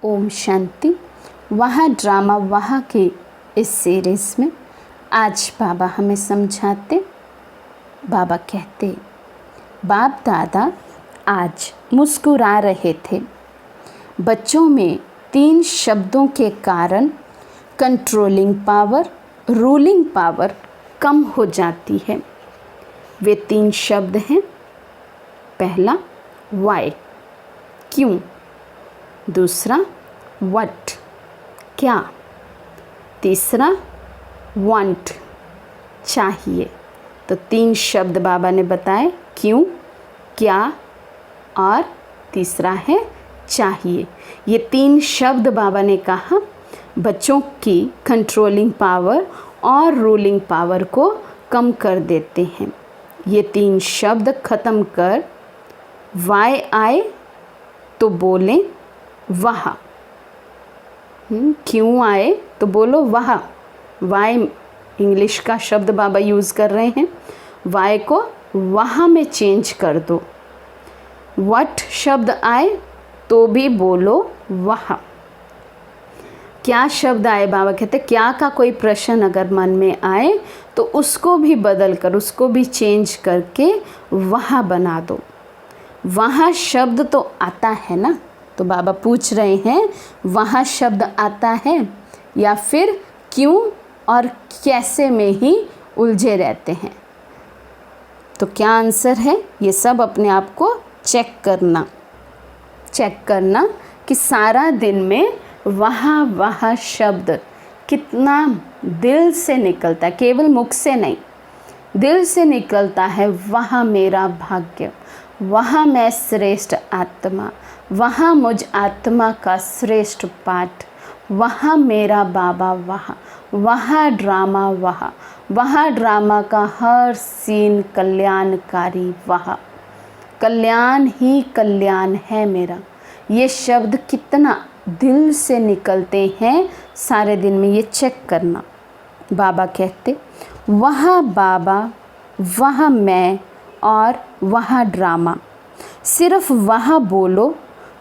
ओम शांति। वहाँ ड्रामा वहाँ के इस सीरीज़ में आज बाबा हमें समझाते। बाबा कहते, बाप दादा आज मुस्कुरा रहे थे। बच्चों में 3 शब्दों के कारण कंट्रोलिंग पावर, रूलिंग पावर कम हो जाती है। वे 3 शब्द हैं। पहला वाई, क्यों। दूसरा व्हाट, क्या। तीसरा वांट, चाहिए। तो 3 शब्द बाबा ने बताए, क्यों, क्या और तीसरा है चाहिए। ये 3 शब्द बाबा ने कहा बच्चों की कंट्रोलिंग पावर और रूलिंग पावर को कम कर देते हैं। ये 3 शब्द ख़त्म कर वाई आए तो बोलें वहाँ। क्यों आए तो बोलो वहाँ। वाई इंग्लिश का शब्द बाबा यूज़ कर रहे हैं। वाई को वहाँ में चेंज कर दो। व्हाट शब्द आए तो भी बोलो वहाँ। क्या शब्द आए, बाबा कहते क्या का कोई प्रश्न अगर मन में आए तो उसको भी बदल कर, उसको भी चेंज करके वहाँ बना दो। वहाँ शब्द तो आता है ना, तो बाबा पूछ रहे हैं वहाँ शब्द आता है या फिर क्यों और कैसे में ही उलझे रहते हैं। तो क्या आंसर है, ये सब अपने आप को चेक करना कि सारा दिन में वहाँ शब्द कितना दिल से निकलता है, केवल मुख से नहीं, दिल से निकलता है। वहाँ मेरा भाग्य, वहाँ मैं श्रेष्ठ आत्मा, वहाँ मुझ आत्मा का श्रेष्ठ पाठ, वहाँ मेरा बाबा, वहाँ ड्रामा का हर सीन कल्याणकारी, वहाँ कल्याण ही कल्याण है मेरा। ये शब्द कितना दिल से निकलते हैं सारे दिन में, ये चेक करना। बाबा कहते वहाँ बाबा, वहाँ मैं और वहाँ ड्रामा। सिर्फ वहाँ बोलो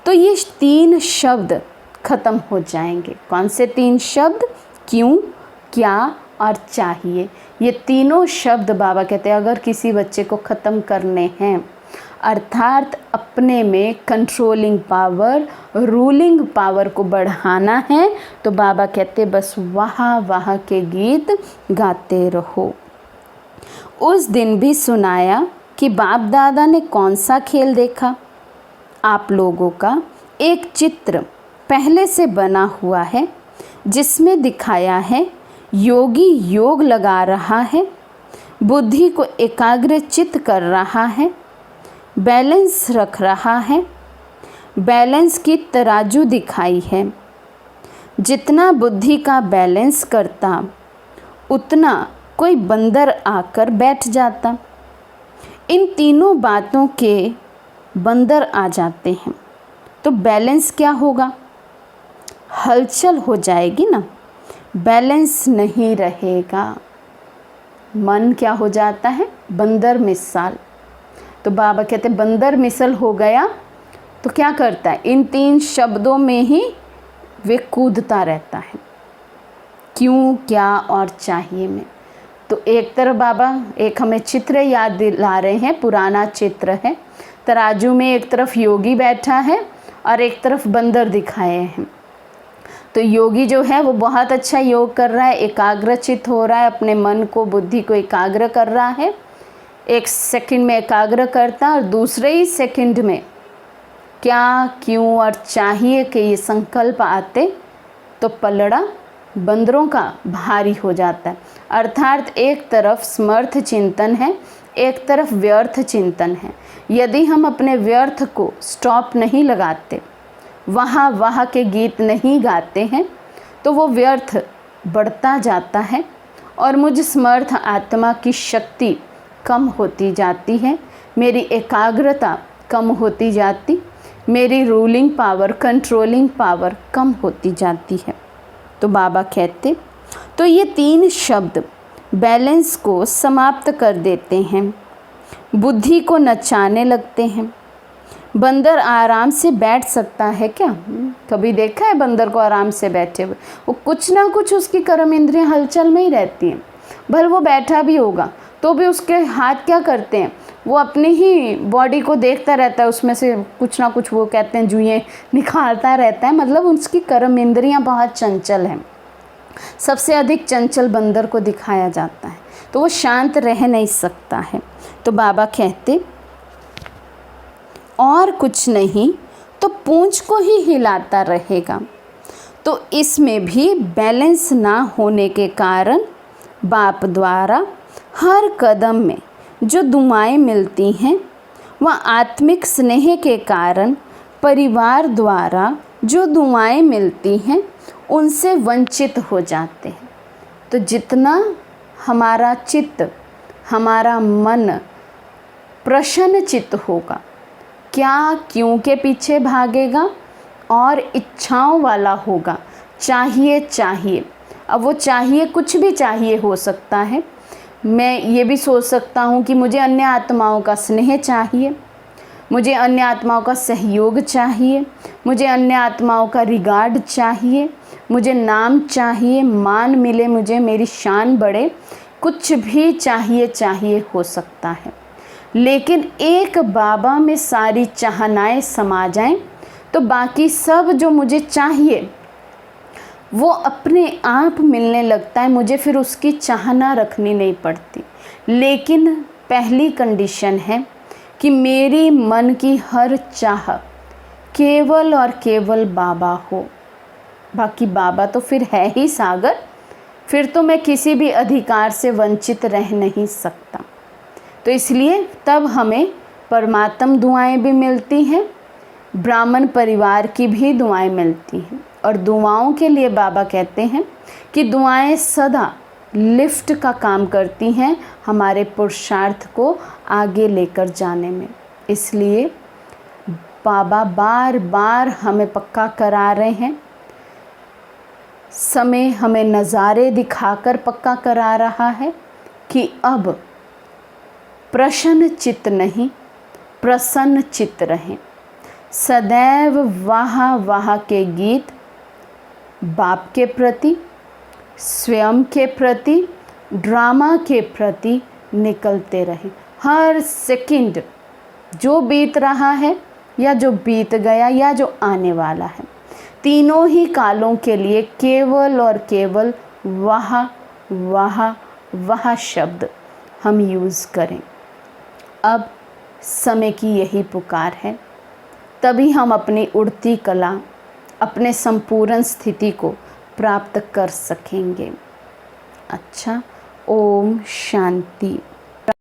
तो ये 3 शब्द ख़त्म हो जाएंगे। कौन से 3 शब्द, क्यों, क्या और चाहिए। ये तीनों शब्द बाबा कहते हैं अगर किसी बच्चे को ख़त्म करने हैं, अर्थात अपने में कंट्रोलिंग पावर, रूलिंग पावर को बढ़ाना है, तो बाबा कहते बस वहाँ के गीत गाते रहो। उस दिन भी सुनाया कि बाप दादा ने कौन सा खेल देखा। आप लोगों का एक चित्र पहले से बना हुआ है जिसमें दिखाया है योगी योग लगा रहा है, बुद्धि को एकाग्र चित्त कर रहा है, बैलेंस रख रहा है। बैलेंस की तराजू दिखाई है। जितना बुद्धि का बैलेंस करता उतना कोई बंदर आकर बैठ जाता। इन तीनों बातों के बंदर आ जाते हैं तो बैलेंस क्या होगा, हलचल हो जाएगी ना, बैलेंस नहीं रहेगा। मन क्या हो जाता है, बंदर मिसाल। तो बाबा कहते बंदर मिसल हो गया तो क्या करता है, इन 3 शब्दों में ही वे कूदता रहता है, क्यों, क्या और चाहिए में। तो एक तरफ बाबा एक हमें चित्र याद दिला रहे हैं, पुराना चित्र है। तराजू में एक तरफ योगी बैठा है और एक तरफ बंदर दिखाए हैं। तो योगी जो है वो बहुत अच्छा योग कर रहा है, एकाग्रचित हो रहा है, अपने मन को, बुद्धि को एकाग्र कर रहा है। 1 सेकंड में एकाग्र करता और दूसरे ही सेकंड में क्या, क्यों और चाहिए के ये संकल्प आते तो पलड़ा बंदरों का भारी हो जाता है। अर्थात एक तरफ समर्थ चिंतन है, एक तरफ व्यर्थ चिंतन है। यदि हम अपने व्यर्थ को स्टॉप नहीं लगाते, वहाँ के गीत नहीं गाते हैं, तो वो व्यर्थ बढ़ता जाता है और मुझ समर्थ आत्मा की शक्ति कम होती जाती है, मेरी एकाग्रता कम होती जाती, मेरी रूलिंग पावर, कंट्रोलिंग पावर कम होती जाती है। तो बाबा कहते तो ये 3 शब्द बैलेंस को समाप्त कर देते हैं, बुद्धि को नचाने लगते हैं। बंदर आराम से बैठ सकता है क्या? कभी देखा है बंदर को आराम से बैठे हुए? वो कुछ ना कुछ उसकी कर्म इंद्रियां हलचल में ही रहती हैं। भले वो बैठा भी होगा तो भी उसके हाथ क्या करते हैं, वो अपनी ही बॉडी को देखता रहता है, उसमें से कुछ ना कुछ वो कहते हैं जुएँ निकालता रहता है। मतलब उसकी कर्म इंद्रियां बहुत चंचल हैं। सबसे अधिक चंचल बंदर को दिखाया जाता है, तो वो शांत रह नहीं सकता है। तो बाबा कहते और कुछ नहीं तो पूंछ को ही हिलाता रहेगा। तो इसमें भी बैलेंस ना होने के कारण बाप द्वारा हर कदम में जो दुआएं मिलती हैं वह आत्मिक स्नेह के कारण परिवार द्वारा जो दुआएं मिलती हैं उनसे वंचित हो जाते हैं। तो जितना हमारा चित्त, हमारा मन प्रसन्न चित्त होगा, क्या क्यों के पीछे भागेगा और इच्छाओं वाला होगा, चाहिए चाहिए। अब वो चाहिए कुछ भी चाहिए हो सकता है। मैं ये भी सोच सकता हूँ कि मुझे अन्य आत्माओं का स्नेह चाहिए, मुझे अन्य आत्माओं का सहयोग चाहिए, मुझे अन्य आत्माओं का रिगार्ड चाहिए, मुझे नाम चाहिए, मान मिले मुझे, मेरी शान बढ़े, कुछ भी चाहिए हो सकता है। लेकिन एक बाबा में सारी चाहनाएं समा जाएं तो बाकी सब जो मुझे चाहिए वो अपने आप मिलने लगता है। मुझे फिर उसकी चाहना रखनी नहीं पड़ती। लेकिन पहली कंडीशन है कि मेरी मन की हर चाह केवल और केवल बाबा हो। बाकी बाबा तो फिर है ही सागर, फिर तो मैं किसी भी अधिकार से वंचित रह नहीं सकता। तो इसलिए तब हमें परमात्म दुआएं भी मिलती हैं, ब्राह्मण परिवार की भी दुआएं मिलती हैं। और दुआओं के लिए बाबा कहते हैं कि दुआएं सदा लिफ्ट का काम करती हैं हमारे पुरुषार्थ को आगे लेकर जाने में। इसलिए बाबा बार बार हमें पक्का करा रहे हैं, समय हमें नज़ारे दिखाकर पक्का करा रहा है कि अब प्रसन्न चित्त नहीं, प्रसन्न चित्त रहें। सदैव वाह वाह के गीत बाप के प्रति, स्वयं के प्रति, ड्रामा के प्रति निकलते रहें। हर सेकंड जो बीत रहा है या जो बीत गया या जो आने वाला है, तीनों ही कालों के लिए केवल और केवल वाह वाह वाह शब्द हम यूज़ करें। अब समय की यही पुकार है, तभी हम अपनी उड़ती कला, अपने संपूर्ण स्थिति को प्राप्त कर सकेंगे। अच्छा, ओम शांति।